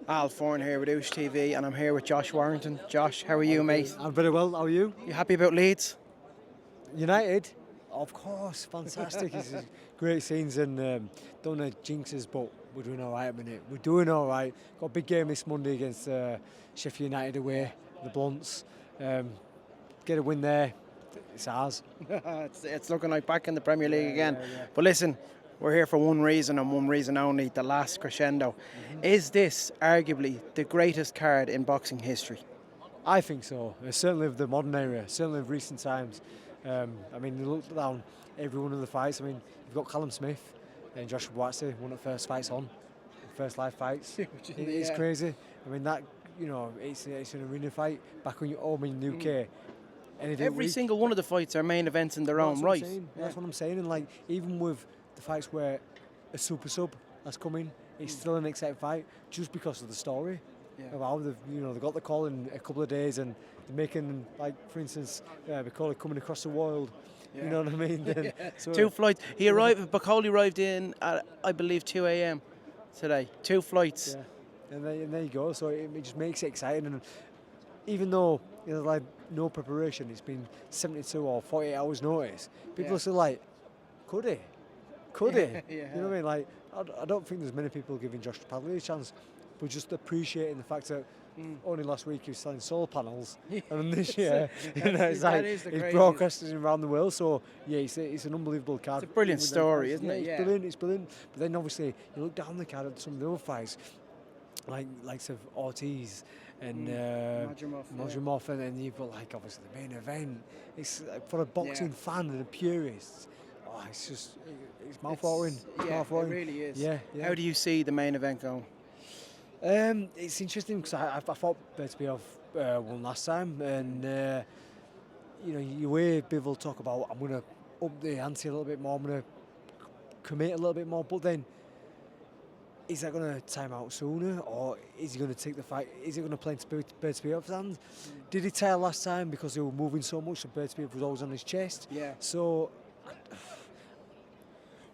Al Foran here with Oosh TV, and I'm here with Josh Warrington. Josh, how are you, mate? I'm very well. How are you? You happy about Leeds? United? Of course, fantastic. It's great scenes and don't know jinxes, but we're doing all right at the minute. We're doing all right. Got a big game this Monday against Sheffield United away, the Blunts. Get a win there, it's ours. It's looking like back in the Premier League again. Yeah. But listen, we're here for one reason and one reason only, the last crescendo. Is this arguably the greatest card in boxing history? I think so. Certainly of the modern era, certainly of recent times. I mean, you look down every one of the fights. I mean, you've got Callum Smith and Josh Warrington, one of the first fights on, first live fights. It's crazy. I mean, that, you know, it's an arena fight back when you're home in the UK. Every single one of the fights are main events in their own right. That's what I'm saying. And like, even with the fights where a super sub has come in, it's still an exciting fight just because of the story. Of how they've got the call in a couple of days and they're making, like, for instance, Bacoli coming across the world. You know what I mean? Then, so 2 flights. Bacoli arrived in at, I believe, 2 a.m. today. 2 flights. Yeah. And there you go. So it just makes it exciting. And even though like no preparation, it's been 72 or 48 hours notice. People are still like, could he? Could he? You know what I mean? Like, I don't think there's many people giving Josh Padley a chance. But just appreciating the fact that only last week he was selling solar panels, and this year it's like he's broadcasting around the world. So yeah, it's an unbelievable card. It's a brilliant story, isn't it? It's brilliant. It's brilliant. But then obviously you look down the card at some of the other fights, like of Ortiz and Madrimov, and then you've got like obviously the main event. It's for a boxing fan and a purist. Oh, it's mouth-watering. It really is. Yeah. How do you see the main event going? It's interesting because I thought Bertbiev won last time, and you hear Bivol talk about, I'm going to up the ante a little bit more, I'm going to commit a little bit more, but then is that going to time out sooner, or is he going to take the fight? Is it going to play into Bertbiev's hands? Did he tire last time because they were moving so much, so Bertbiev was always on his chest? Yeah. So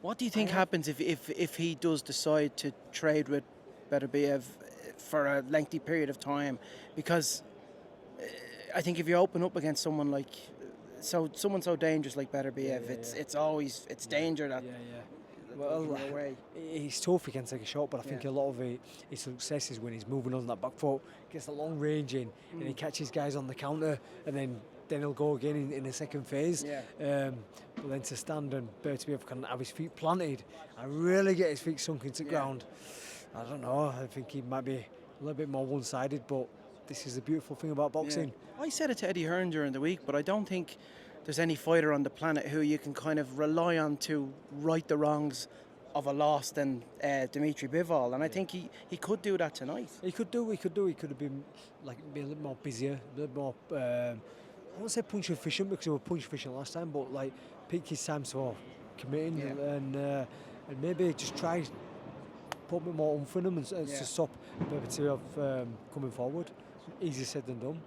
what do you think happens if he does decide to trade with Beterbiev for a lengthy period of time? Because I think if you open up against someone someone so dangerous like Beterbiev, it's always danger that. Well, he's tough, he can take a shot, but I think a lot of his success is when he's moving on that back foot, gets the long range in, and he catches guys on the counter, and then he'll go again in the second phase. But then to stand and Bertbiev can have his feet planted and really get his feet sunk into the ground. I don't know, I think he might be a little bit more one-sided, but this is the beautiful thing about boxing. I said it to Eddie Hearn during the week, but I don't think there's any fighter on the planet who you can kind of rely on to right the wrongs of a loss than Dmitry Bivol, and I think he could do that tonight. He could have been a little more busier, a little more, I won't say punch efficient because he was punch efficient last time, but like peak his times for committing and maybe just try put a bit more oomph in him and to stop Berbatov coming forward. Easier said than done.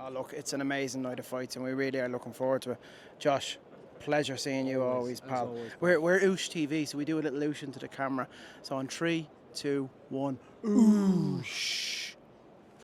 Oh, look, it's an amazing night of fights, and we really are looking forward to it. Josh, pleasure seeing you always, pal. Always, we're Oosh TV, so we do a little oosh into the camera. So on 3, 2, 1, oosh.